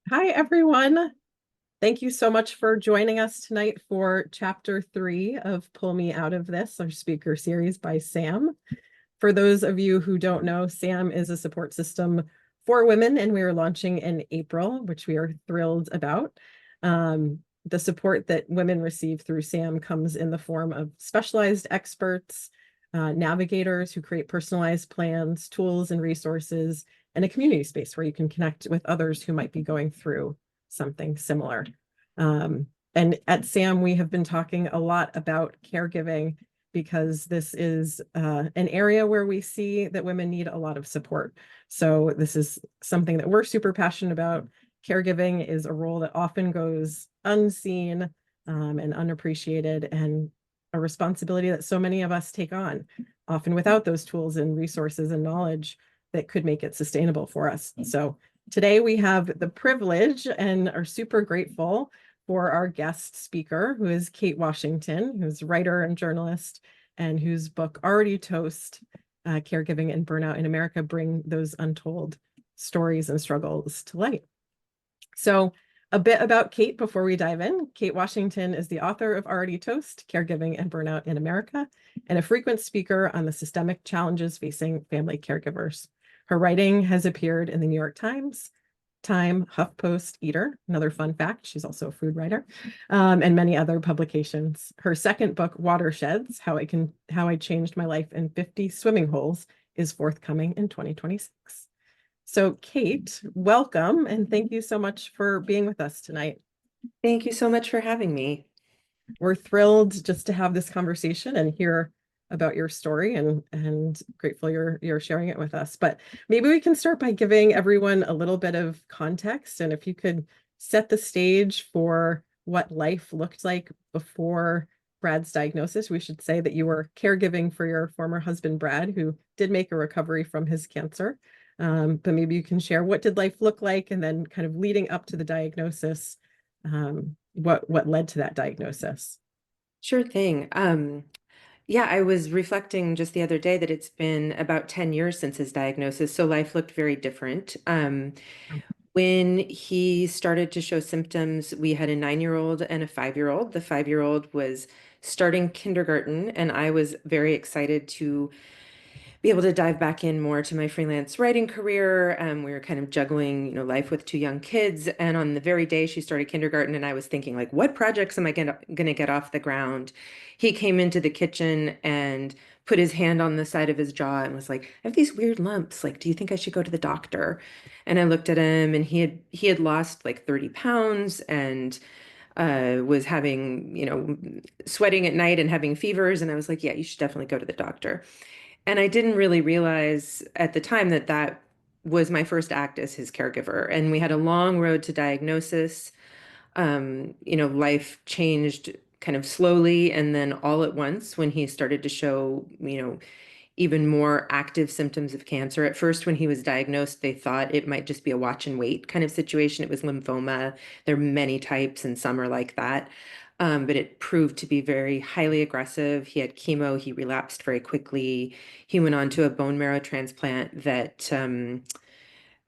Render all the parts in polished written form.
Hi, everyone. Thank you so much for joining us tonight for Chapter 3 of Pull Me Out of This, our speaker series by Sam. For those of you who don't know, Sam is a support system for women, and we are launching in April, which we are thrilled about. The support that women receive through Sam comes in the form of specialized experts, navigators who create personalized plans, tools, and resources, and a community space where you can connect with others who might be going through something similar. And at SAM, we have been talking a lot about caregiving because this is an area where we see that women need a lot of support. So this is something that we're super passionate about. Caregiving is a role that often goes unseen and unappreciated, and a responsibility that so many of us take on, often without those tools and resources and knowledge that could make it sustainable for us. So today we have the privilege and are super grateful for our guest speaker, who is Kate Washington, who's a writer and journalist, and whose book Already Toast, Caregiving and Burnout in America, bring those untold stories and struggles to light. So a bit about Kate before we dive in. Kate Washington is the author of Already Toast, Caregiving and Burnout in America, and a frequent speaker on the systemic challenges facing family caregivers. Her writing has appeared in the New York Times, Time, HuffPost, Eater, another fun fact, she's also a food writer, and many other publications. Her second book, Watersheds, How I Changed My Life in 50 Swimming Holes, is forthcoming in 2026. So Kate, welcome, and thank you so much for being with us tonight. Thank you so much for having me. We're thrilled just to have this conversation and hear about your story, and grateful you're sharing it with us. But maybe we can start by giving everyone a little bit of context, and if you could set the stage for what life looked like before Brad's diagnosis. We should say that you were caregiving for your former husband, Brad, who did make a recovery from his cancer. But maybe you can share, what did life look like, and then kind of leading up to the diagnosis, what led to that diagnosis? Sure thing. Yeah, I was reflecting just the other day that it's been about 10 years since his diagnosis, so life looked very different. When he started to show symptoms, we had a 9-year-old and a 5-year-old. The 5-year-old was starting kindergarten, and I was very excited to be able to dive back in more to my freelance writing career. We were kind of juggling, life with 2 young kids. And on the very day she started kindergarten, and I was thinking, like, what projects am I gonna get off the ground? He came into the kitchen and put his hand on the side of his jaw and was like, I have these weird lumps. Like, do you think I should go to the doctor? And I looked at him, and he had lost like 30 pounds and was having, sweating at night and having fevers. And I was like, yeah, you should definitely go to the doctor. And I didn't really realize at the time that that was my first act as his caregiver. And we had a long road to diagnosis. Life changed kind of slowly. And then all at once, when he started to show, even more active symptoms of cancer. At first, when he was diagnosed, they thought it might just be a watch and wait kind of situation. It was lymphoma. There are many types, and some are like that. But it proved to be very highly aggressive. He had chemo. He relapsed very quickly. He went on to a bone marrow transplant that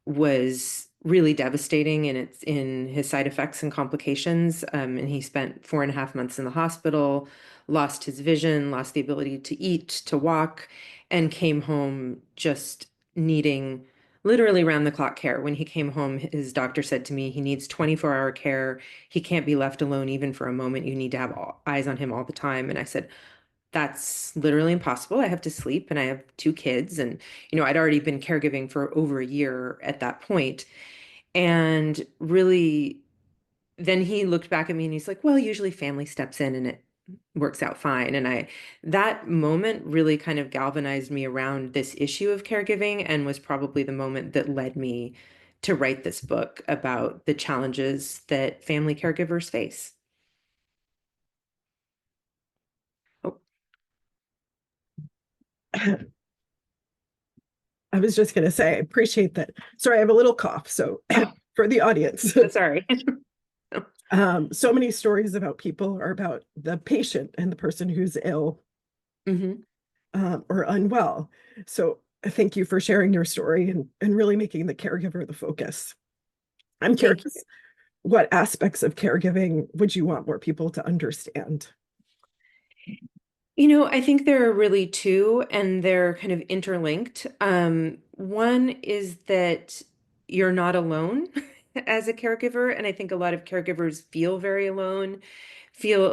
was really devastating in his side effects and complications. And he spent 4.5 months in the hospital, lost his vision, lost the ability to eat, to walk, and came home just needing literally round the clock care. When he came home, his doctor said to me, he needs 24-hour care. He can't be left alone even for a moment. You need to have eyes on him all the time. And I said, that's literally impossible. I have to sleep and I have 2 kids. And, I'd already been caregiving for over a year at that point. And really, then he looked back at me and he's like, well, usually family steps in and it works out fine. And that moment really kind of galvanized me around this issue of caregiving, and was probably the moment that led me to write this book about the challenges that family caregivers face. Oh, I was just going to say, I appreciate that. Sorry, I have a little cough. So oh, for the audience, sorry. so many stories about people are about the patient and the person who's ill, hmm or unwell. So thank you for sharing your story, and really making the caregiver the focus. I'm Thank curious, what aspects of caregiving would you want more people to understand? I think there are really two, and they're kind of interlinked. One is that you're not alone as a caregiver, and I think a lot of caregivers feel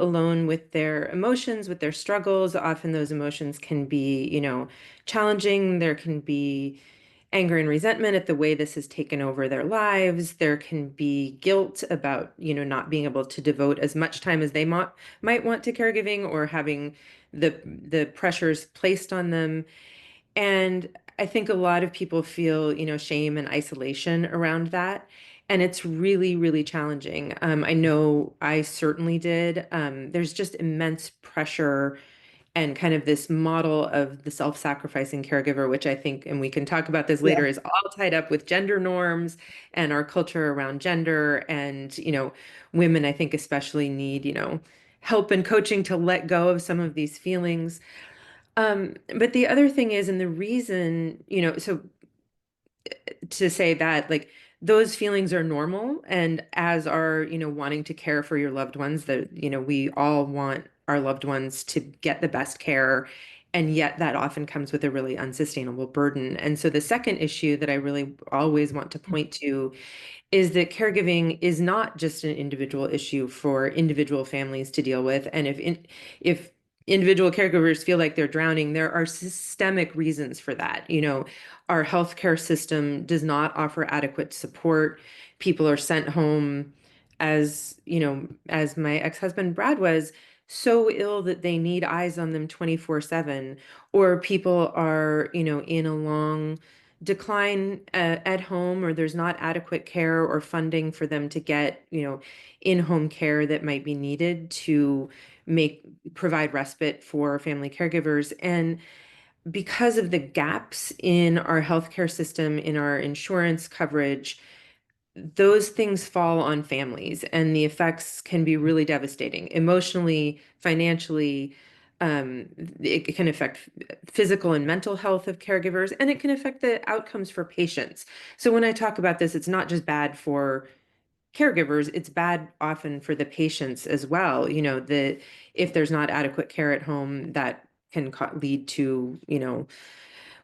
alone with their emotions, with their struggles. Often those emotions can be, challenging. There can be anger and resentment at the way this has taken over their lives. There can be guilt about, not being able to devote as much time as they might want to caregiving, or having the pressures placed on them. And I think a lot of people feel, shame and isolation around that. And it's really, really challenging. I know I certainly did. There's just immense pressure and kind of this model of the self-sacrificing caregiver, which I think, and we can talk about this Yeah. later, is all tied up with gender norms and our culture around gender. And, women, I think, especially need, help and coaching to let go of some of these feelings. But the other thing is, and the reason, so to say that, like, those feelings are normal, and as are, wanting to care for your loved ones, that, we all want our loved ones to get the best care, and yet that often comes with a really unsustainable burden. And so the second issue that I really always want to point to is that caregiving is not just an individual issue for individual families to deal with. And if individual caregivers feel like they're drowning, there are systemic reasons for that. Our healthcare system does not offer adequate support. People are sent home, as my ex-husband Brad was, so ill that they need eyes on them 24/7, or people are, in a long decline at home, or there's not adequate care or funding for them to get, in-home care that might be needed to make provide respite for family caregivers. And because of the gaps in our healthcare system, in our insurance coverage, those things fall on families, and the effects can be really devastating emotionally, financially. It can affect physical and mental health of caregivers, and it can affect the outcomes for patients. So when I talk about this, it's not just bad for caregivers, it's bad often for the patients as well. That if there's not adequate care at home, that can lead to,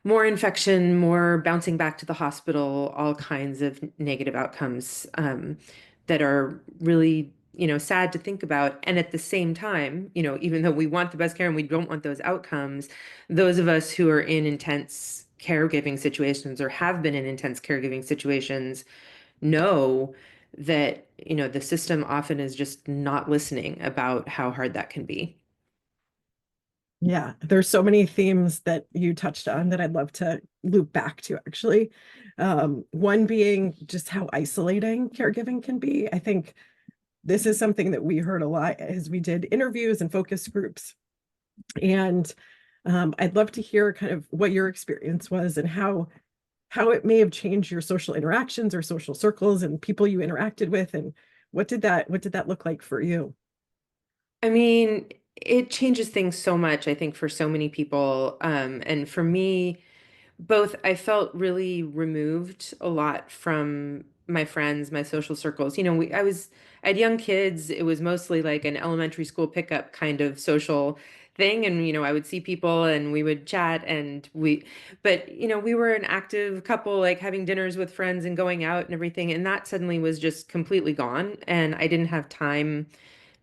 more infection, more bouncing back to the hospital, all kinds of negative outcomes, that are really, sad to think about. And at the same time, even though we want the best care and we don't want those outcomes, those of us who are in intense caregiving situations, or have been in intense caregiving situations, know that, the system often is just not listening about how hard that can be. Yeah, there's so many themes that you touched on that I'd love to loop back to actually. One being just how isolating caregiving can be. I think this is something that we heard a lot as we did interviews and focus groups. And I'd love to hear kind of what your experience was and how it may have changed your social interactions or social circles and people you interacted with, and what did that look like for you? I mean, it changes things so much, I think, for so many people. And for me, both, I felt really removed a lot from my friends, my social circles. I had young kids. It was mostly like an elementary school pickup kind of social thing. And, I would see people and we would chat, but, we were an active couple, like having dinners with friends and going out and everything. And that suddenly was just completely gone. And I didn't have time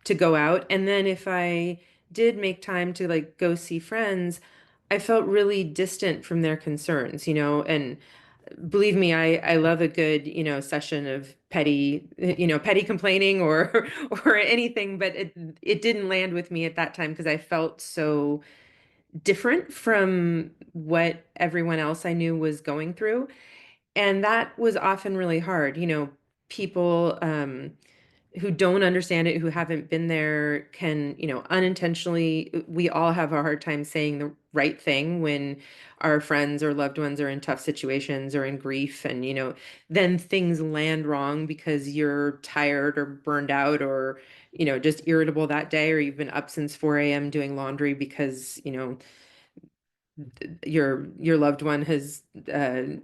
to go out. And then if I did make time to, like, go see friends, I felt really distant from their concerns, and believe me, I love a good, session of petty complaining, or or anything, but it didn't land with me at that time because I felt so different from what everyone else I knew was going through. And that was often really hard. People who don't understand it, who haven't been there, can, unintentionally, we all have a hard time saying the right thing when our friends or loved ones are in tough situations or in grief. And, then things land wrong because you're tired or burned out, or, just irritable that day, or you've been up since 4 a.m. doing laundry because, your loved one has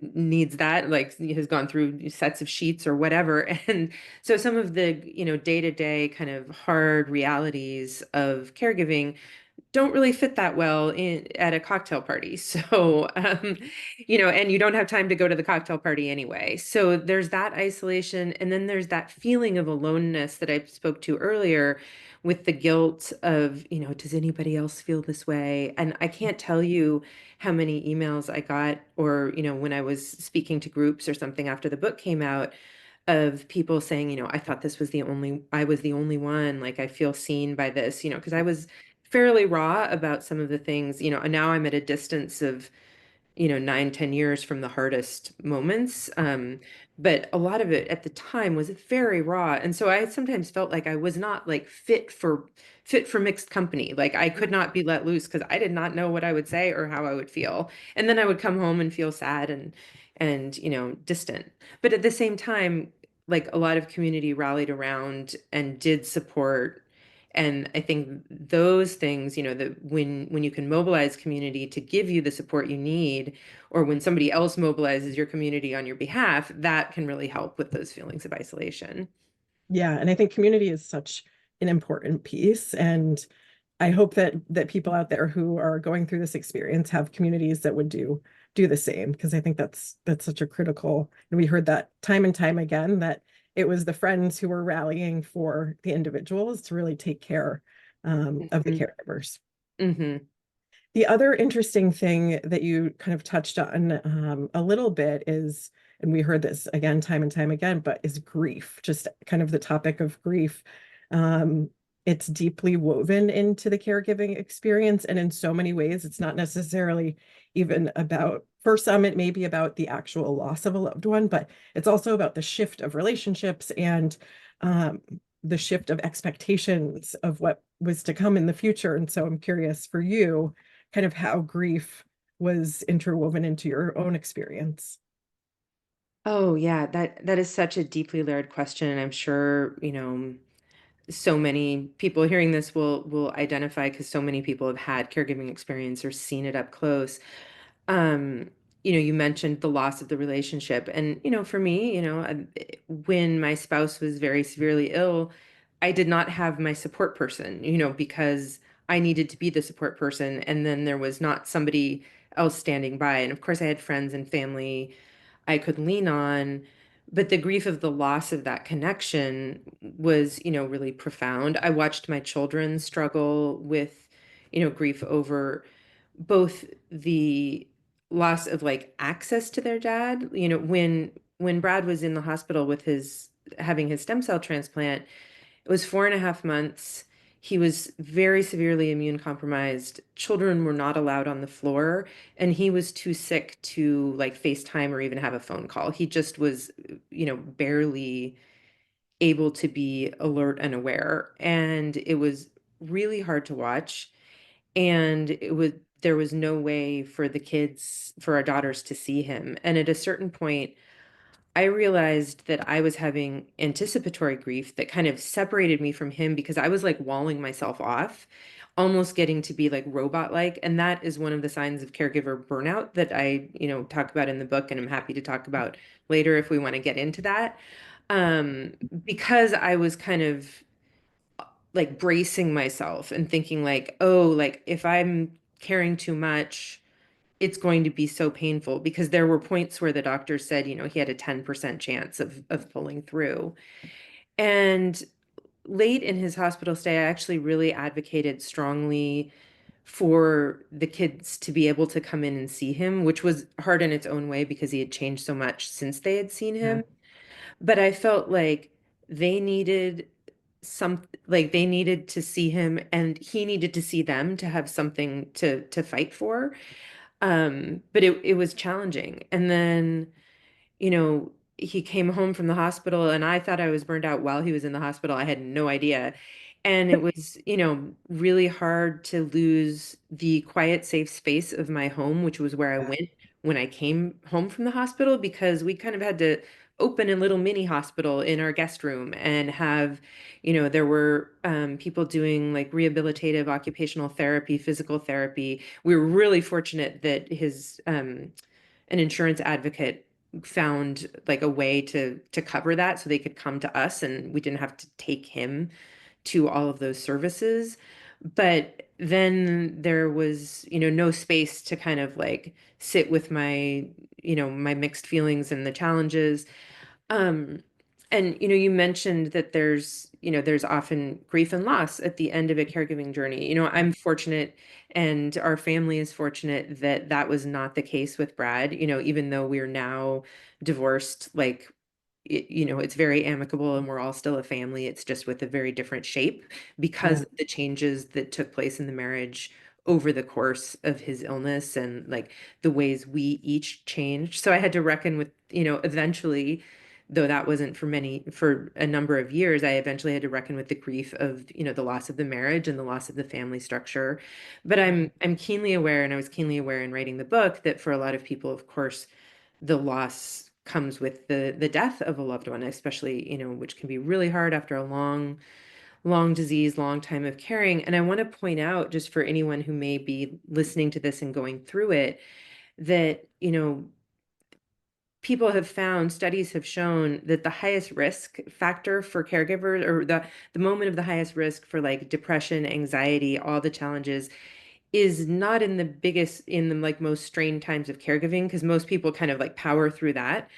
needs that, like has gone through sets of sheets or whatever. And so some of the, day-to-day kind of hard realities of caregiving don't really fit that well at a cocktail party. So, and you don't have time to go to the cocktail party anyway. So there's that isolation. And then there's that feeling of aloneness that I spoke to earlier with the guilt of, does anybody else feel this way? And I can't tell you how many emails I got, or, when I was speaking to groups or something after the book came out, of people saying, I thought I was the only one, like I feel seen by this, because I was fairly raw about some of the things, and now I'm at a distance of, 9, 10 years from the hardest moments. But a lot of it at the time was very raw. And so I sometimes felt like I was not like fit for mixed company. Like I could not be let loose because I did not know what I would say or how I would feel. And then I would come home and feel sad and distant. But at the same time, like a lot of community rallied around and did support. And I think those things, that when you can mobilize community to give you the support you need, or when somebody else mobilizes your community on your behalf, that can really help with those feelings of isolation. Yeah, and I think community is such an important piece. And I hope that people out there who are going through this experience have communities that would do the same, because I think that's such a critical, and we heard that time and time again, that it was the friends who were rallying for the individuals to really take care of the Hmm. caregivers. Hmm. The other interesting thing that you kind of touched on a little bit is, and we heard this again time and time again, but is grief, just kind of the topic of grief. Um, it's deeply woven into the caregiving experience, and in so many ways, it's not necessarily even about, for some, it may be about the actual loss of a loved one, but it's also about the shift of relationships and the shift of expectations of what was to come in the future. And so I'm curious for you, kind of how grief was interwoven into your own experience. Oh yeah, that is such a deeply layered question, and I'm sure, so many people hearing this will identify because so many people have had caregiving experience or seen it up close. Um, you mentioned the loss of the relationship, and for me, when my spouse was very severely ill, I did not have my support person, because I needed to be the support person, and then there was not somebody else standing by. And of course, I had friends and family I could lean on. But the grief of the loss of that connection was, really profound. I watched my children struggle with, grief over both the loss of like access to their dad. When Brad was in the hospital with his having his stem cell transplant, it was 4.5 months. He was very severely immune compromised. Children were not allowed on the floor, and he was too sick to like FaceTime or even have a phone call. He just was, barely able to be alert and aware. And it was really hard to watch. And there was no way for for our daughters to see him. And at a certain point, I realized that I was having anticipatory grief that kind of separated me from him because I was like walling myself off, almost getting to be like robot-like. And that is one of the signs of caregiver burnout that I, talk about in the book, and I'm happy to talk about later if we want to get into that. Um, because I was kind of like bracing myself and thinking like, oh, like if I'm caring too much, it's going to be so painful, because there were points where the doctor said, he had a 10% chance of pulling through. And late in his hospital stay, I actually really advocated strongly for the kids to be able to come in and see him, which was hard in its own way because he had changed so much since they had seen Yeah. him. But I felt like they needed they needed to see him, and he needed to see them to have something to fight for. But it was challenging. And then, he came home from the hospital, and I thought I was burned out while he was in the hospital. I had no idea. And it was, really hard to lose the quiet, safe space of my home, which was where I Yeah. went when I came home from the hospital, because we kind of had to open a little mini hospital in our guest room and have, there were people doing like rehabilitative occupational therapy, physical therapy. We were really fortunate that his an insurance advocate found like a way to cover that so they could come to us and we didn't have to take him to all of those services. But then there was, no space to kind of like sit with my, my mixed feelings and the challenges. Um, and you mentioned that there's often grief and loss at the end of a caregiving journey. I'm fortunate and our family is fortunate that that was not the case with Brad. Even though we're now divorced, like it's very amicable and we're all still a family. It's just with a very different shape because Yeah. of the changes that took place in the marriage over the course of his illness and like the ways we each changed. So I had to reckon with, eventually, though that wasn't for a number of years, I eventually had to reckon with the grief of, the loss of the marriage and the loss of the family structure. But I'm keenly aware, and I was keenly aware in writing the book, that for a lot of people, of course, the loss comes with the death of a loved one, especially, which can be really hard after a long disease, long time of caring. And I want to point out, just for anyone who may be listening to this and going through it, that, people have found, studies have shown that the highest risk factor for caregivers, or the moment of the highest risk for like depression, anxiety, all the challenges, is not in the like most strained times of caregiving, because most people kind of like power through that.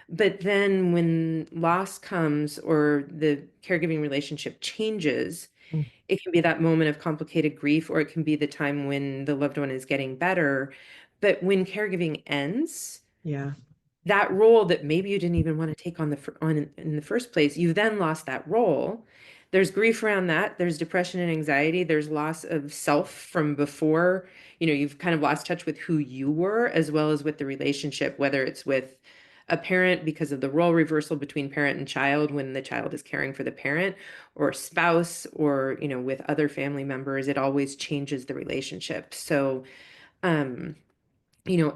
But then when loss comes or the caregiving relationship changes, Mm. it can be that moment of complicated grief, or it can be the time when the loved one is getting better. But when caregiving ends, Yeah. that role that maybe you didn't even want to take on in the first place, you've then lost that role. There's grief around that. There's depression and anxiety. There's loss of self from before. You've kind of lost touch with who you were, as well as with the relationship, whether it's with a parent because of the role reversal between parent and child when the child is caring for the parent, or spouse, or, with other family members. It always changes the relationship. So, um,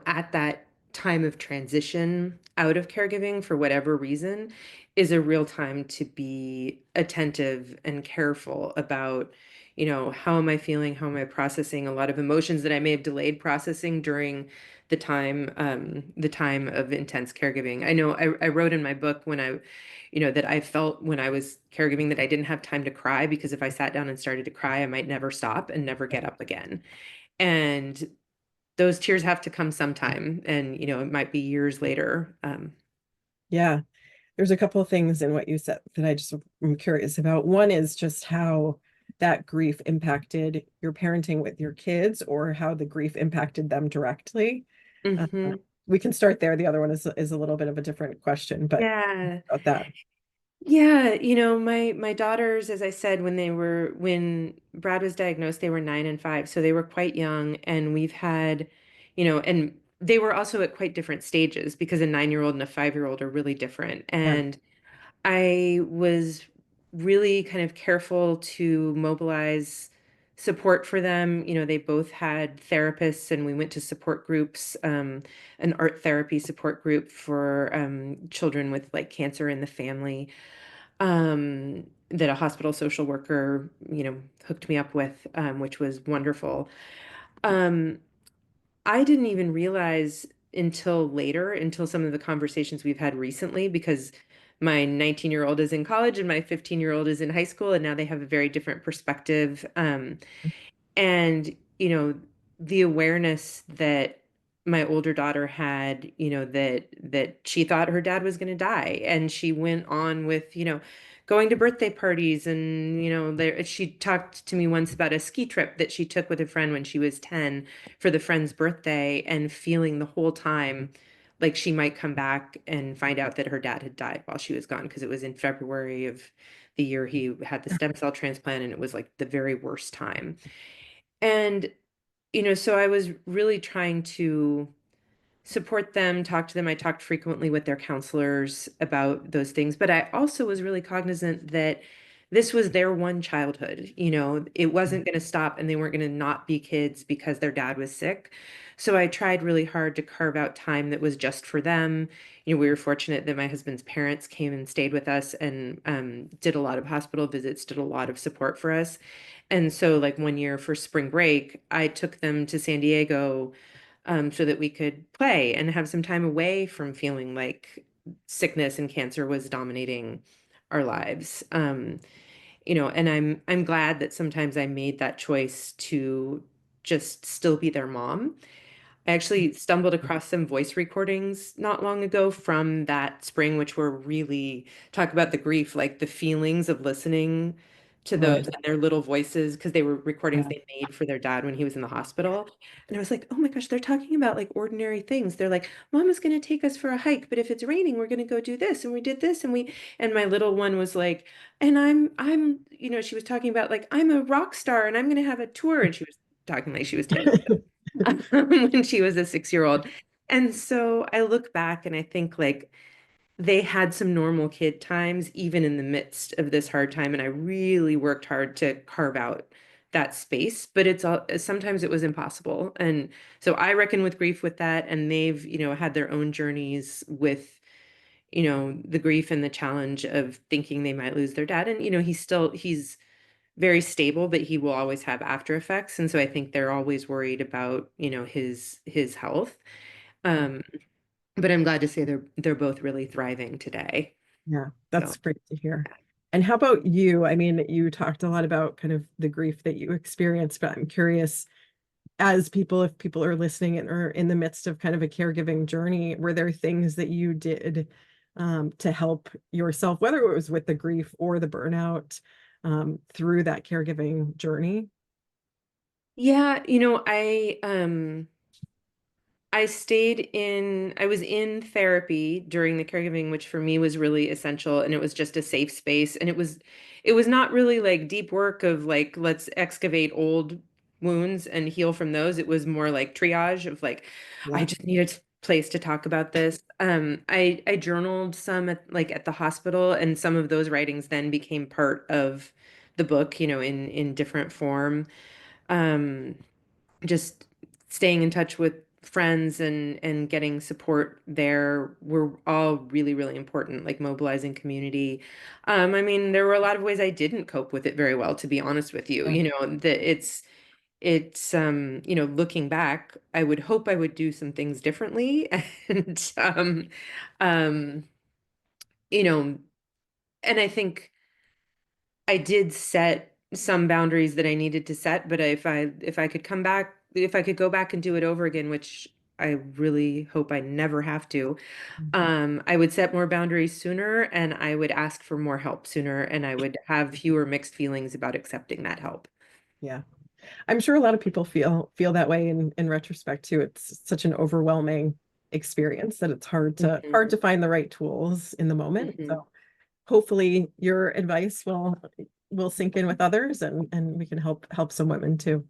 at that time of transition out of caregiving for whatever reason is a real time to be attentive and careful about, how am I feeling? How am I processing a lot of emotions that I may have delayed processing during the time of intense caregiving. I know I wrote in my book when that I felt when I was caregiving that I didn't have time to cry, because if I sat down and started to cry, I might never stop and never get up again. And those tears have to come sometime, and it might be years later. Yeah. There's a couple of things in what you said that I just am curious about. One is just how that grief impacted your parenting with your kids, or how the grief impacted them directly. Uh, Mhm. we can start there. The other one is a little bit of a different question, but Yeah. about that. Yeah, my daughters, as I said, when Brad was diagnosed, they were 9 and 5, so they were quite young, and we've had, and they were also at quite different stages, because a 9-year-old and a 5-year-old are really different. Yeah. And I was really kind of careful to mobilize support for them. They both had therapists, and we went to support groups, an art therapy support group for children with like cancer in the family, that a hospital social worker, hooked me up with, which was wonderful. Um, I didn't even realize until later, until some of the conversations we've had recently, because my 19-year-old is in college and my 15-year-old is in high school, and now they have a very different perspective. And, the awareness that my older daughter had, that she thought her dad was going to die, and she went on with, going to birthday parties, and, she talked to me once about a ski trip that she took with a friend when she was 10 for the friend's birthday, and feeling the whole time like she might come back and find out that her dad had died while she was gone, because it was in February of the year he had the stem cell transplant, and it was like the very worst time. And, so I was really trying to support them, talk to them. I talked frequently with their counselors about those things, but I also was really cognizant that this was their one childhood. It wasn't going to stop, and they weren't going to not be kids because their dad was sick. So I tried really hard to carve out time that was just for them. We were fortunate that my husband's parents came and stayed with us and did a lot of hospital visits, did a lot of support for us. And so, like one year for spring break, I took them to San Diego so that we could play and have some time away from feeling like sickness and cancer was dominating our lives. And I'm glad that sometimes I made that choice to just still be their mom. I actually stumbled across some voice recordings not long ago from that spring, which were really talk about the grief, like the feelings of listening to those Right. and their little voices, because they were recordings Yeah. they made for their dad when he was in the hospital. And I was like, oh my gosh, they're talking about like ordinary things. They're like, Mama's going to take us for a hike, but if it's raining, we're going to go do this. And we did this. And my little one was like, and she was talking about like, I'm a rock star and I'm going to have a tour. And she was talking like she was 10 when she was a 6-year-old. And so I look back and I think like they had some normal kid times, even in the midst of this hard time. And I really worked hard to carve out that space, but sometimes it was impossible. And so I reckon with grief with that. And they've, had their own journeys with, the grief and the challenge of thinking they might lose their dad. And, he's very stable, but he will always have after effects. And so I think they're always worried about, his health. Um, but I'm glad to say they're both really thriving today. Yeah, So that's great to hear. And how about you? I mean, you talked a lot about kind of the grief that you experienced, but I'm curious, if people are listening and are in the midst of kind of a caregiving journey, were there things that you did to help yourself, whether it was with the grief or the burnout, through that caregiving journey? yeah, I was in therapy during the caregiving, which for me was really essential. And it was just a safe space. And it was not really like deep work of like, let's excavate old wounds and heal from those. It was more like triage of like, I Yeah. just need a place to talk about this. I journaled some at the hospital, and some of those writings then became part of the book, in different form. Um, just staying in touch with friends and getting support there were all really, really important, like mobilizing community. I mean, there were a lot of ways I didn't cope with it very well, to be honest with you. Yeah. That looking back, I would hope I would do some things differently. And um, you know, and I think I did set some boundaries that I needed to set, but if I could go back and do it over again, which I really hope I never have to, Mhm. I would set more boundaries sooner, and I would ask for more help sooner, and I would have fewer mixed feelings about accepting that help. Yeah. I'm sure a lot of people feel that way in retrospect too. It's such an overwhelming experience that it's Mhm, hard to find the right tools in the moment. mhm. So hopefully your advice will sink in with others and we can help some women too.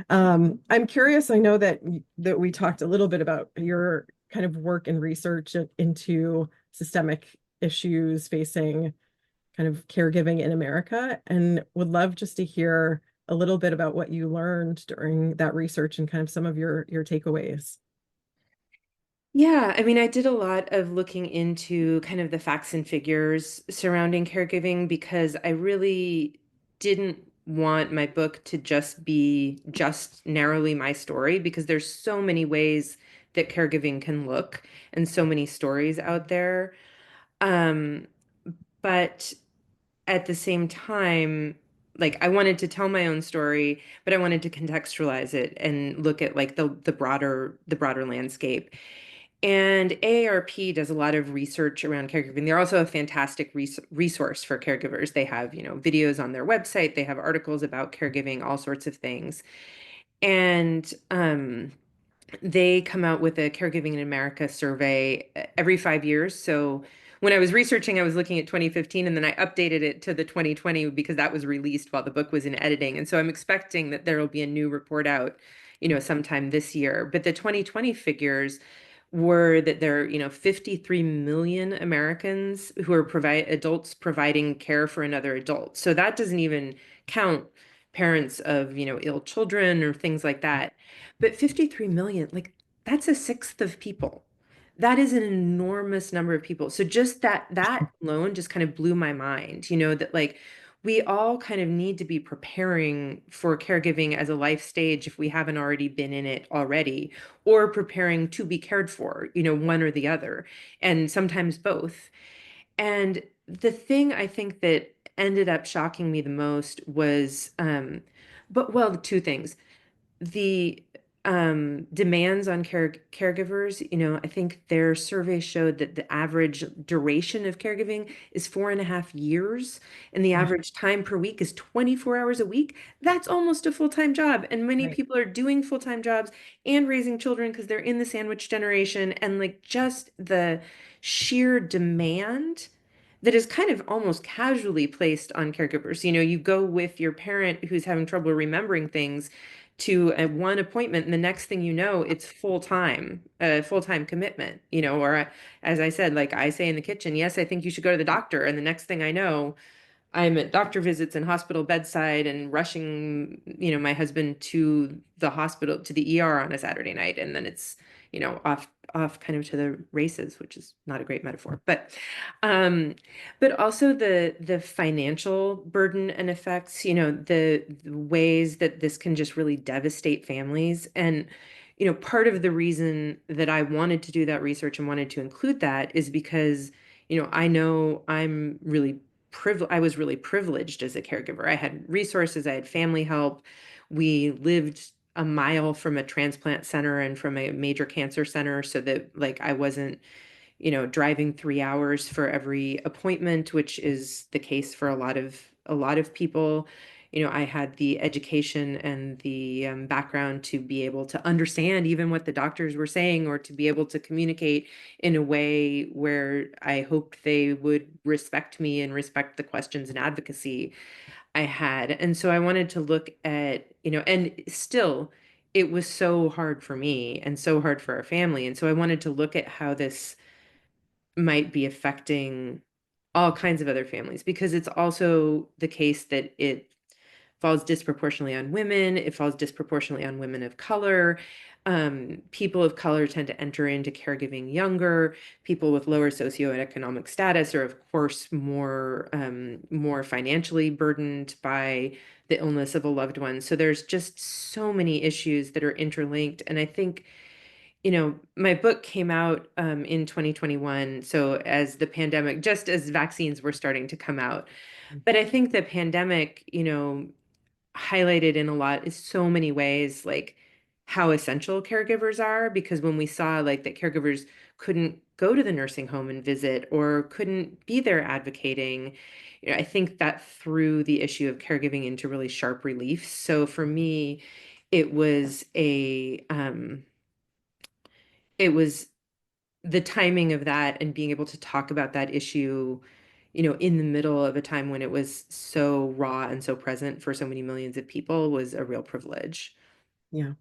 I'm curious, I know that we talked a little bit about your kind of work and research into systemic issues facing kind of caregiving in America, and would love just to hear a little bit about what you learned during that research and kind of some of your takeaways. Yeah, I mean, I did a lot of looking into kind of the facts and figures surrounding caregiving, because I really didn't want my book to just be just narrowly my story, because there's so many ways that caregiving can look and so many stories out there. Um, but at the same time, like I wanted to tell my own story, but I wanted to contextualize it and look at like the broader landscape. And AARP does a lot of research around caregiving. They're also a fantastic resource for caregivers. They have, videos on their website, they have articles about caregiving, all sorts of things. And they come out with a Caregiving in America survey every 5 years. So when I was researching, I was looking at 2015, and then I updated it to the 2020 because that was released while the book was in editing. And so I'm expecting that there will be a new report out, sometime this year. But the 2020 figures were that there are, 53 million Americans who are adults providing care for another adult. So that doesn't even count parents of, ill children or things like that. But 53 million, like that's a sixth of people. That is an enormous number of people. So just that alone just kind of blew my mind, that like we all kind of need to be preparing for caregiving as a life stage if we haven't already been in it already, or preparing to be cared for, one or the other, and sometimes both. And the thing I think that ended up shocking me the most was, two things the demands on caregivers. I think their survey showed that the average duration of caregiving is 4.5 years, and the Mm, average time per week is 24 hours a week. That's almost a full-time job. And many right. people are doing full-time jobs and raising children because they're in the sandwich generation. And like just the sheer demand that is kind of almost casually placed on caregivers. You go with your parent who's having trouble remembering things to a one appointment, and the next thing you know, it's full-time commitment, or as I said, like I say in the kitchen, yes, I think you should go to the doctor. And the next thing I know, I'm at doctor visits and hospital bedside and rushing, my husband to the hospital, to the ER on a Saturday night. And then it's, off kind of to the races, which is not a great metaphor, um, but also the financial burden and effects, the ways that this can just really devastate families. And, part of the reason that I wanted to do that research and wanted to include that is because, I know I was really privileged as a caregiver. I had resources, I had family help. We lived a mile from a transplant center and from a major cancer center, so that like I wasn't, driving 3 hours for every appointment, which is the case for a lot of people. I had the education and the background to be able to understand even what the doctors were saying, or to be able to communicate in a way where I hoped they would respect me and respect the questions and advocacy I had. And so I wanted to look at, and still, it was so hard for me and so hard for our family. And so I wanted to look at how this might be affecting all kinds of other families, because it's also the case that it falls disproportionately on women. It falls disproportionately on women of color. People of color tend to enter into caregiving younger. People with lower socioeconomic status are, of course, more financially burdened by the illness of a loved one. So there's just so many issues that are interlinked. And I think, my book came out in 2021. So as the pandemic, just as vaccines were starting to come out. But I think the pandemic, highlighted in a lot is so many ways, like how essential caregivers are, because when we saw like that caregivers couldn't go to the nursing home and visit, or couldn't be there advocating, I think that threw the issue of caregiving into really sharp relief. So for me, it was it was the timing of that and being able to talk about that issue, in the middle of a time when it was so raw and so present for so many millions of people, was a real privilege. Yeah.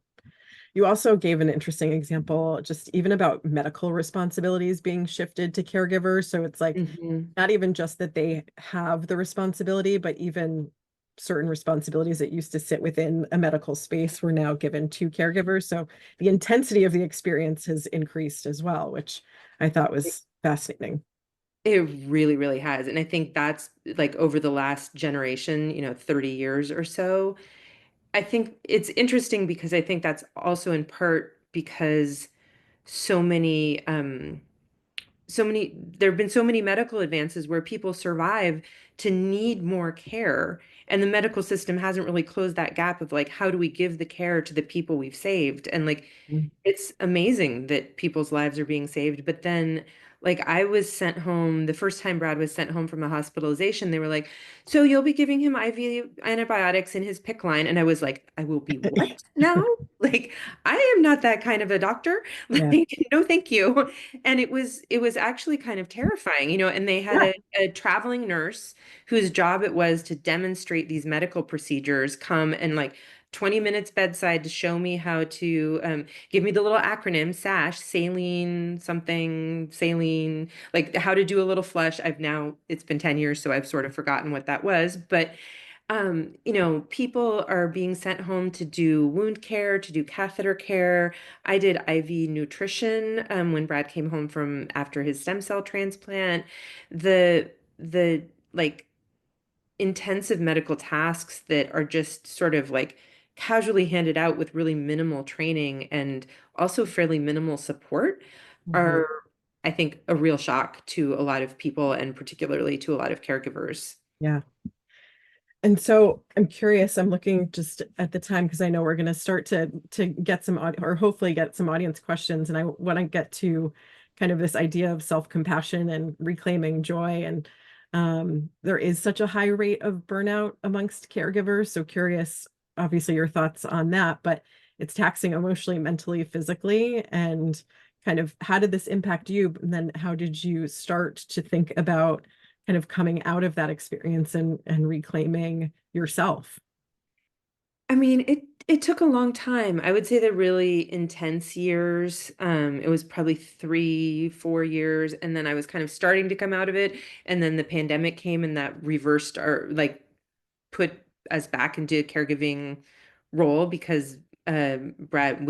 You also gave an interesting example, just even about medical responsibilities being shifted to caregivers. So it's like Hmm. not even just that they have the responsibility, but even certain responsibilities that used to sit within a medical space were now given to caregivers. So the intensity of the experience has increased as well, which I thought was fascinating. It really, really has. And I think that's like over the last generation, 30 years or so. I think it's interesting because I think that's also in part because so many there have been so many medical advances where people survive to need more care, and the medical system hasn't really closed that gap of like, how do we give the care to the people we've saved? And like, Mm. it's amazing that people's lives are being saved. But then, like, I was sent home the first time Brad was sent home from a hospitalization. They were like, so you'll be giving him IV antibiotics in his PICC line. And I was like, I will be what now? Like, I am not that kind of a doctor. Yeah. Like, no, thank you. And it was actually kind of terrifying, and they had Yeah. a traveling nurse whose job it was to demonstrate these medical procedures come and like 20 minutes bedside to show me how to give me the little acronym SASH, saline, something, saline, like how to do a little flush. It's been 10 years, so I've sort of forgotten what that was. But people are being sent home to do wound care, to do catheter care. I did IV nutrition when Brad came home from after his stem cell transplant. The like intensive medical tasks that are just sort of like casually handed out with really minimal training and also fairly minimal support Mhm. are, I think, a real shock to a lot of people and particularly to a lot of caregivers. Yeah. And so I'm curious, I'm looking just at the time because I know we're going to start to get some or hopefully get some audience questions. And I want to get to kind of this idea of self-compassion and reclaiming joy. And there is such a high rate of burnout amongst caregivers. So curious, obviously, your thoughts on that, but it's taxing emotionally, mentally, physically. And kind of how did this impact you? And then how did you start to think about kind of coming out of that experience and reclaiming yourself? I mean, it took a long time. I would say the really intense years, it was probably 3, 4 years, and then I was kind of starting to come out of it, and then the pandemic came and that reversed our like put us back into a caregiving role because Brad,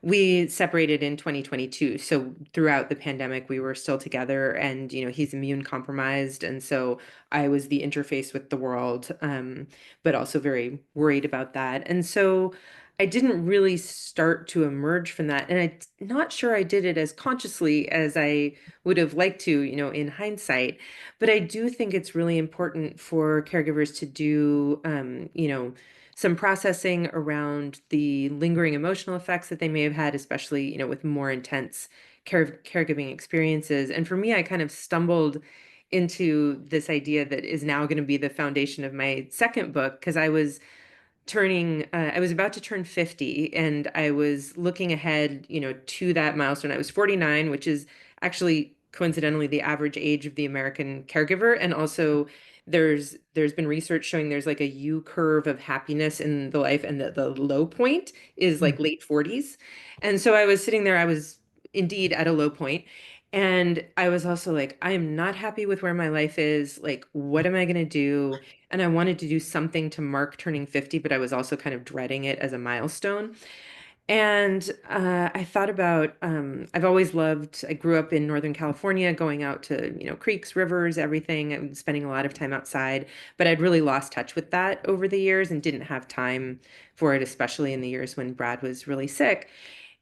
we separated in 2022. So throughout the pandemic, we were still together and, he's immune compromised. And so I was the interface with the world, but also very worried about that. And so I didn't really start to emerge from that. And I'm not sure I did it as consciously as I would have liked to, in hindsight. But I do think it's really important for caregivers to do, some processing around the lingering emotional effects that they may have had, especially, with more intense caregiving experiences. And for me, I kind of stumbled into this idea that is now going to be the foundation of my second book because I was about to turn 50 and I was looking ahead, to that milestone. I was 49, which is actually coincidentally the average age of the American caregiver. And also there's been research showing there's like a U curve of happiness in the life and the low point is like late 40s. And so I was sitting there, I was indeed at a low point. And I was also like, I am not happy with where my life is. Like, what am I going to do? And I wanted to do something to mark turning 50, but I was also kind of dreading it as a milestone. And I thought about, I grew up in Northern California, going out to, creeks, rivers, everything, and spending a lot of time outside. But I'd really lost touch with that over the years and didn't have time for it, especially in the years when Brad was really sick.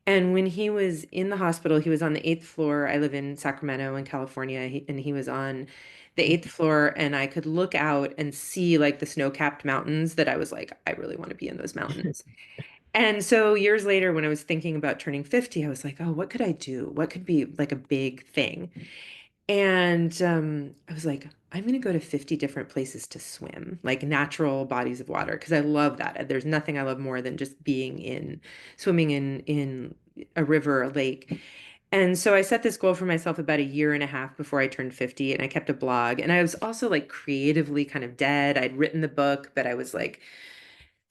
And when he was in the hospital, he was on the eighth floor. I live in Sacramento in California, and he was on the eighth floor, and I could look out and see like the snow-capped mountains that I was like, I really want to be in those mountains. And so years later, when I was thinking about turning 50, I was like, oh, what could I do? What could be like a big thing? And I was like, I'm going to go to 50 different places to swim, like natural bodies of water, because I love that. There's nothing I love more than just swimming in a river, a lake. And so I set this goal for myself about a year and a half before I turned 50, and I kept a blog. And I was also like creatively kind of dead. I'd written the book, but I was like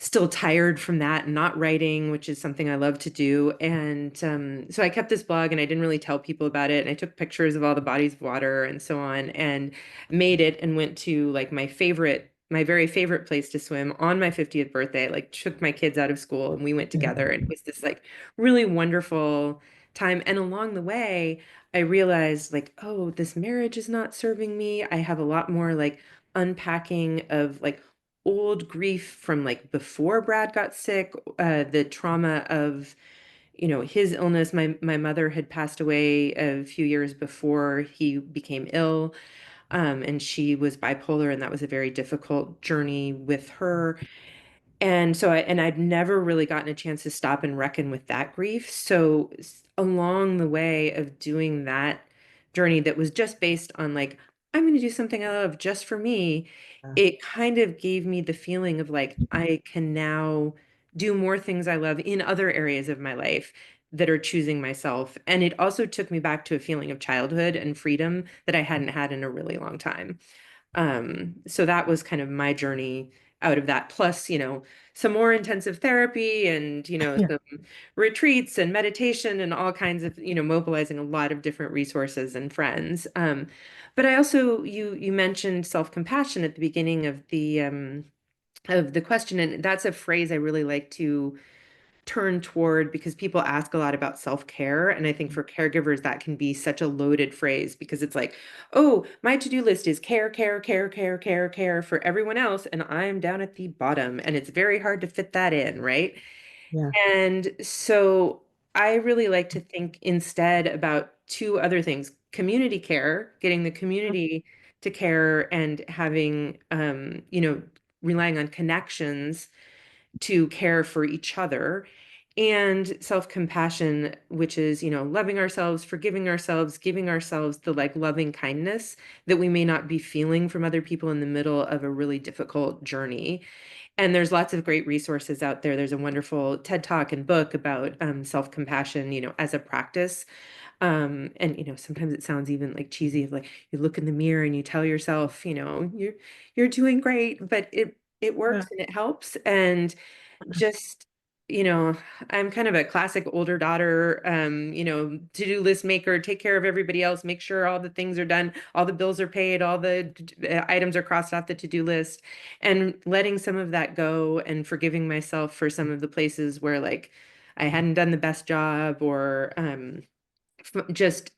still tired from that and not writing, which is something I love to do. And so I kept this blog and I didn't really tell people about it. And I took pictures of all the bodies of water and so on and made it and went to like my very favorite place to swim on my 50th birthday. I like took my kids out of school and we went together and it was this like really wonderful time. And along the way, I realized like, oh, this marriage is not serving me. I have a lot more like unpacking of like old grief from like before Brad got sick, the trauma of, his illness. My mother had passed away a few years before he became ill, and she was bipolar, and that was a very difficult journey with her. And so I'd never really gotten a chance to stop and reckon with that grief. So along the way of doing that journey that was just based on like, I'm going to do something I love just for me, it kind of gave me the feeling of like, I can now do more things I love in other areas of my life that are choosing myself. And it also took me back to a feeling of childhood and freedom that I hadn't had in a really long time. So that was kind of my journey out of that. Plus, some more intensive therapy and, Yeah. some retreats and meditation and all kinds of, mobilizing a lot of different resources and friends. But I also, you mentioned self-compassion at the beginning of the question, and that's a phrase I really like to turn toward because people ask a lot about self-care. And I think for caregivers, that can be such a loaded phrase because it's like, oh, my to-do list is care, care, care, care, care, care for everyone else. And I'm down at the bottom. And it's very hard to fit that in, right? Yeah. And so I really like to think instead about two other things: community care, getting the community to care and having, relying on connections to care for each other, and self-compassion, which is, loving ourselves, forgiving ourselves, giving ourselves the like loving kindness that we may not be feeling from other people in the middle of a really difficult journey. And there's lots of great resources out there. There's a wonderful TED Talk and book about self-compassion, as a practice. And sometimes it sounds even like cheesy, of like you look in the mirror and you tell yourself, you're doing great, but it Yeah. works and it helps. And just, you know, I'm kind of a classic older daughter, to-do list maker, take care of everybody else, make sure all the things are done, all the bills are paid, all the items are crossed off the to-do list, and letting some of that go and forgiving myself for some of the places where like I hadn't done the best job, or just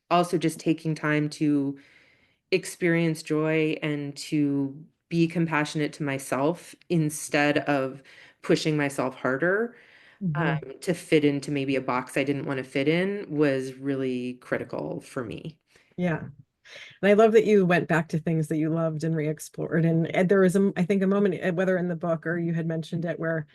taking time to experience joy and to be compassionate to myself instead of pushing myself harder, Mhm. to fit into maybe a box I didn't want to fit in, was really critical for me. Yeah. And I love that you went back to things that you loved and re-explored. And there was, I think, a moment, whether in the book or you had mentioned it, where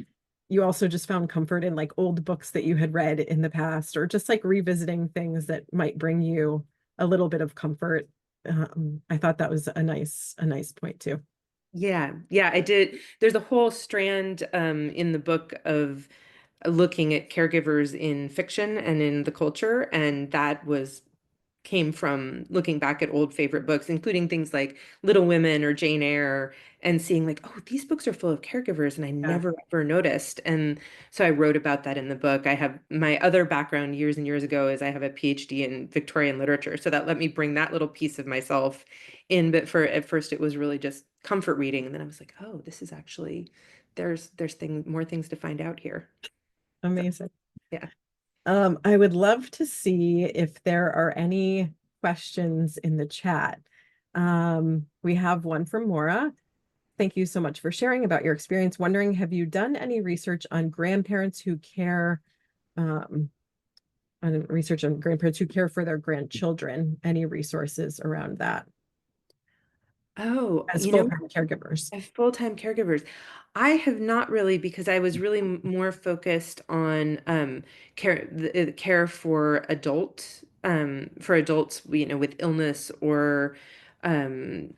you also just found comfort in like old books that you had read in the past, or just like revisiting things that might bring you a little bit of comfort. I thought that was a nice point too. Yeah, yeah, I did. There's a whole strand in the book of looking at caregivers in fiction and in the culture, and that was came from looking back at old favorite books, including things like Little Women or Jane Eyre, and seeing like, oh, these books are full of caregivers, and I Yeah, never ever noticed. And so I wrote about that in the book. I have my other background years and years ago is I have a PhD in Victorian literature, so that let me bring that little piece of myself in. But for at first it was really just comfort reading, and then I was like, oh, this is actually there's more things to find out here. So amazing. yeah. I would love to see if there are any questions in the chat. We have one from Maura. Thank you so much for sharing about your experience. Wondering, have you done any research on grandparents who care, um, on research on grandparents who care for their grandchildren? Any resources around that Oh, as full-time caregivers? as full-time caregivers. I have not really, because I was really more focused on care for adults, with illness, or long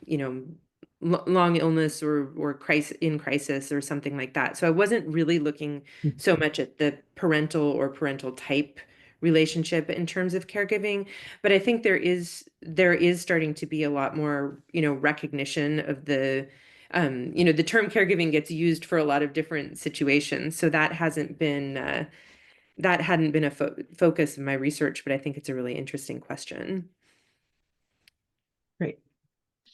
illness, or crisis or something like that. So I wasn't really looking so much at the parental type relationship in terms of caregiving, but I think there is starting to be a lot more, recognition of the term caregiving gets used for a lot of different situations. So that hadn't been a focus of my research, but I think it's a really interesting question. Great.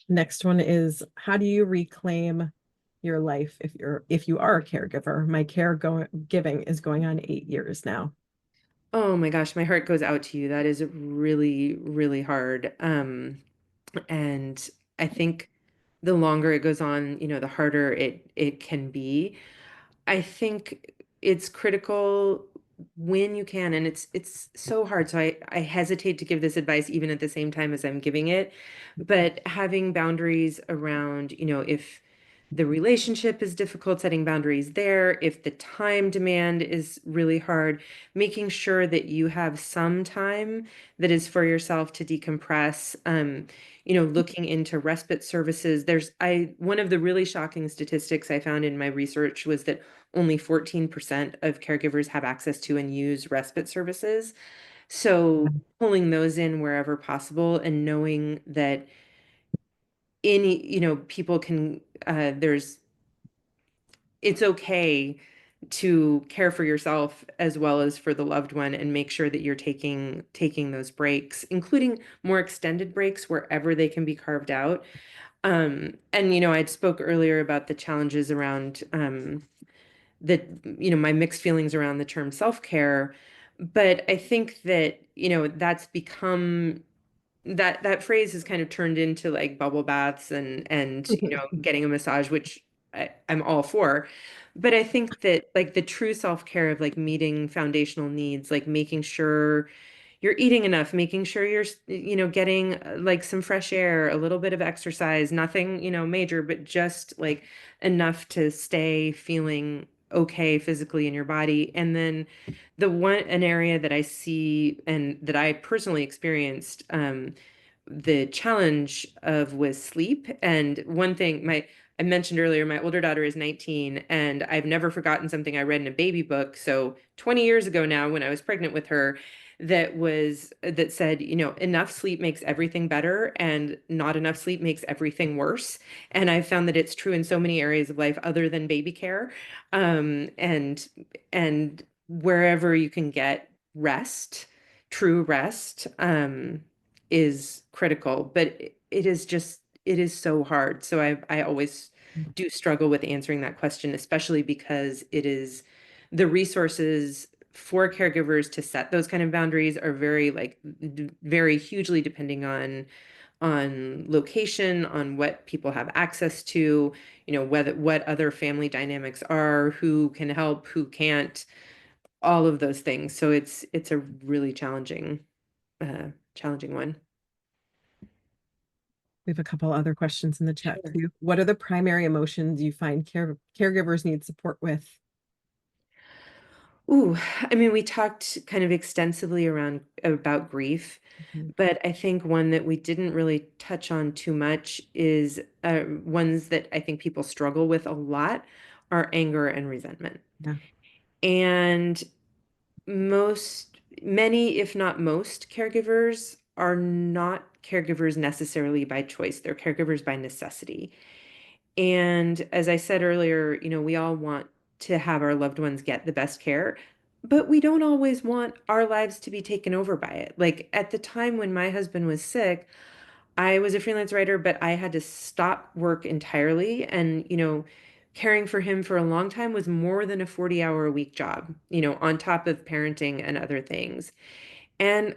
Next one is, how do you reclaim your life if you are a caregiver? My giving is going on 8 years now. Oh my gosh, my heart goes out to you. That is really, really hard. And I think the longer it goes on, the harder it can be. I think it's critical when you can, and it's so hard. So I hesitate to give this advice even at the same time as I'm giving it, but having boundaries around, if the relationship is difficult, setting boundaries there, if the time demand is really hard, making sure that you have some time that is for yourself to decompress. Looking into respite services. One of the really shocking statistics I found in my research was that only 14% of caregivers have access to and use respite services. So pulling those in wherever possible, and knowing that people can, there's it's okay to care for yourself as well as for the loved one and make sure that you're taking those breaks, including more extended breaks wherever they can be carved out. And I spoke earlier about the challenges around the my mixed feelings around the term self-care, but I think that that's become that phrase has kind of turned into like bubble baths and getting a massage, which I'm all for. But I think that like the true self-care of like meeting foundational needs, like making sure you're eating enough, making sure you're getting like some fresh air, a little bit of exercise, nothing major, but just like enough to stay feeling okay physically in your body. And then an area that I see and that I personally experienced the challenge of was sleep. And one thing I mentioned earlier, my older daughter is 19, and I've never forgotten something I read in a baby book. So 20 years ago now, when I was pregnant with her, that said, enough sleep makes everything better, and not enough sleep makes everything worse. And I've found that it's true in so many areas of life other than baby care. And wherever you can get rest, true rest, is critical, but it is so hard. So I always do struggle with answering that question, especially because it is the resources for caregivers to set those kind of boundaries are very very hugely depending on location, on what people have access to, whether what other family dynamics are, who can help, who can't, all of those things. So it's a really challenging one. We have a couple other questions in the chat Sure. too. What are the primary emotions you find caregivers need support with? Ooh, I mean, we talked kind of extensively around about grief, Mhm. but I think one that we didn't really touch on too much is ones that I think people struggle with a lot are anger and resentment. Yeah. And many, if not most, caregivers are not caregivers necessarily by choice. They're caregivers by necessity. And as I said earlier, we all want to have our loved ones get the best care, but we don't always want our lives to be taken over by it. Like at the time when my husband was sick, I was a freelance writer, but I had to stop work entirely. And, caring for him for a long time was more than a 40-hour a week job, on top of parenting and other things. And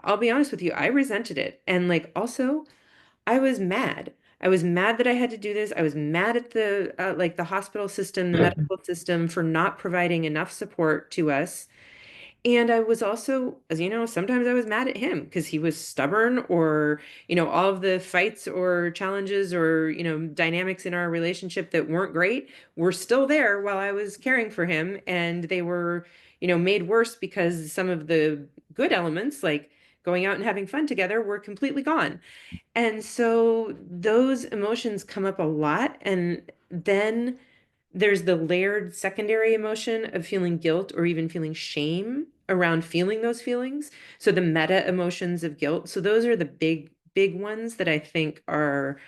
I'll be honest with you, I resented it. And like also, I was mad. I was mad that I had to do this. I was mad at the hospital system, the medical system for not providing enough support to us. And I was also, as you know, sometimes I was mad at him because he was stubborn or, all of the fights or challenges or, dynamics in our relationship that weren't great were still there while I was caring for him. And they were, made worse because some of the good elements, like going out and having fun together, were completely gone. And so those emotions come up a lot. And then there's the layered secondary emotion of feeling guilt or even feeling shame around feeling those feelings. So the meta emotions of guilt. So those are the big ones that I think are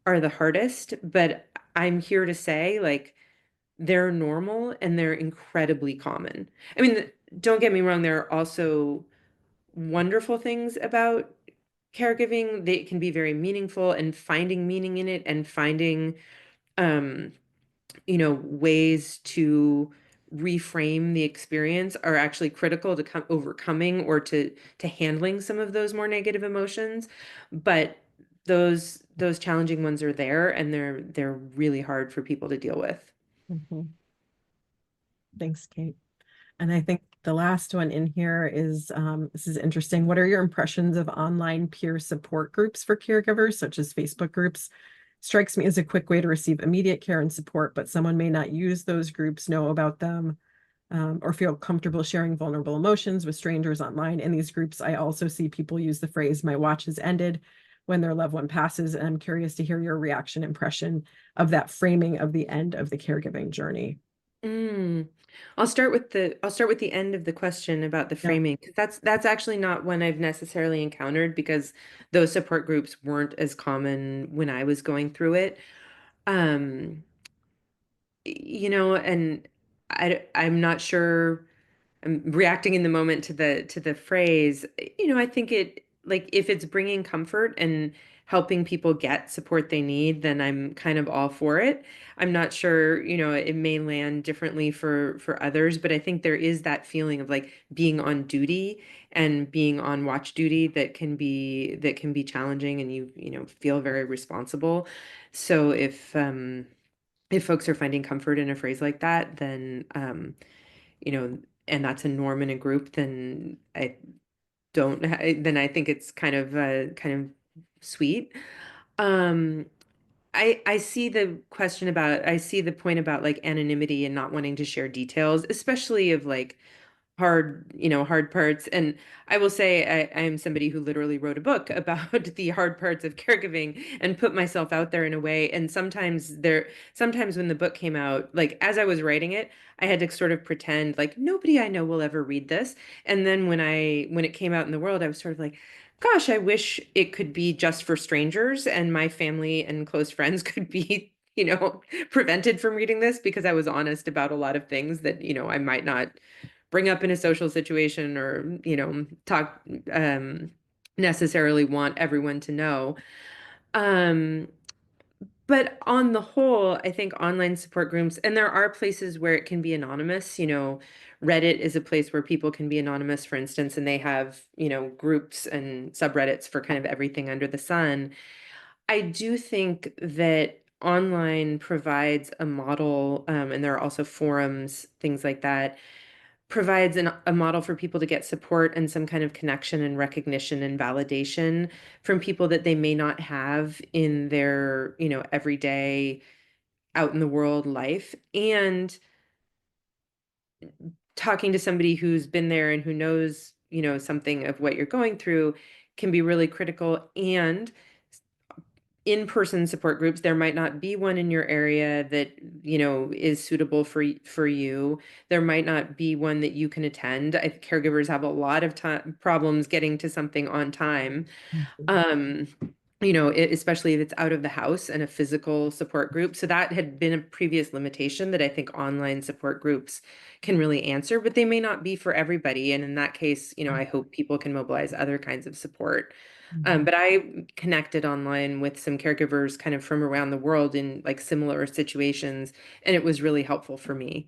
the hardest. But I'm here to say, like, they're normal and they're incredibly common. I mean, don't get me wrong, there are also wonderful things about caregiving. They can be very meaningful, and finding meaning in it and finding um ways to reframe the experience are actually critical to overcoming or to handling some of those more negative emotions. But those challenging ones are there, and they're really hard for people to deal with. Mhm. Thanks, Kate. And I think the last one in here is this is interesting. What are your impressions of online peer support groups for caregivers, such as Facebook groups? Strikes me as a quick way to receive immediate care and support, but someone may not use those groups, know about them, or feel comfortable sharing vulnerable emotions with strangers online. In these groups, I also see people use the phrase, my watch has ended, when their loved one passes. And I'm curious to hear your reaction, impression of that framing of the end of the caregiving journey. Mm. I'll start with the end of the question about the Yeah. framing, because that's actually not one I've necessarily encountered because those support groups weren't as common when I was going through it. Um, And I'm not sure. I'm reacting in the moment to the phrase. I think it, like, if it's bringing comfort and helping people get support they need, then I'm kind of all for it. I'm not sure, it may land differently for others, but I think there is that feeling of like being on duty and being on watch duty that can be challenging, and you feel very responsible. So if folks are finding comfort in a phrase like that, then you know, and that's a norm in a group, then then I think it's kind of sweet. Um, I see I see the point about like anonymity and not wanting to share details, especially of like hard parts. And I will say I am somebody who literally wrote a book about the hard parts of caregiving and put myself out there in a way. And sometimes when the book came out, like as I was writing it, I had to sort of pretend like nobody I know will ever read this. And then when it came out in the world, I was sort of like, gosh, I wish it could be just for strangers and my family and close friends could be, prevented from reading this, because I was honest about a lot of things that, I might not bring up in a social situation, or talk necessarily want everyone to know. um but on the whole, I think online support groups, and there are places where it can be anonymous. Reddit is a place where people can be anonymous, for instance, and they have groups and subreddits for kind of everything under the sun. I do think that online provides a model, and there are also forums, things like that, provides a model for people to get support and some kind of connection and recognition and validation from people that they may not have in their, everyday out in the world life. And talking to somebody who's been there and who knows, something of what you're going through can be really critical. And in-person support groups, there might not be one in your area that is suitable for you. There might not be one that you can attend. Caregivers have a lot of time problems getting to something on time. um Especially if it's out of the house and a physical support group. So that had been a previous limitation that I think online support groups can really answer, but they may not be for everybody. And in that case, I hope people can mobilize other kinds of support. But I connected online with some caregivers kind of from around the world in like similar situations, and it was really helpful for me.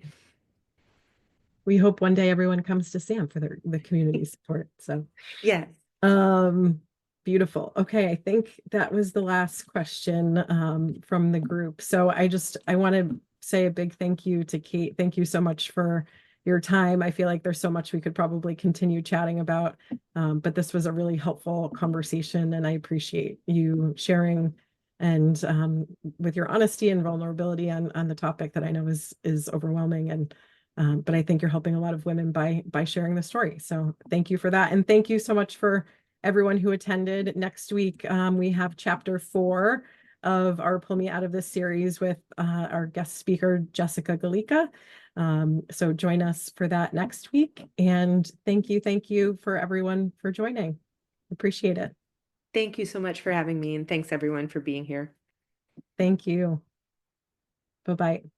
We hope one day everyone comes to Sam for the community support. So, Yes. um, beautiful. Okay, I think that was the last question from the group. So I want to say a big thank you to Kate. Thank you so much for your time. I feel like there's so much we could probably continue chatting about, but this was a really helpful conversation, and I appreciate you sharing and with your honesty and vulnerability on the topic that I know is overwhelming. And but I think you're helping a lot of women by sharing the story. So thank you for that. And thank you so much for everyone who attended. Next week, we have chapter 4 of our Pull Me Out of This series with our guest speaker, Jessica Galika. So join us for that next week. And thank you for everyone for joining. Appreciate it. Thank you so much for having me, and thanks everyone for being here. Thank you. Bye-bye.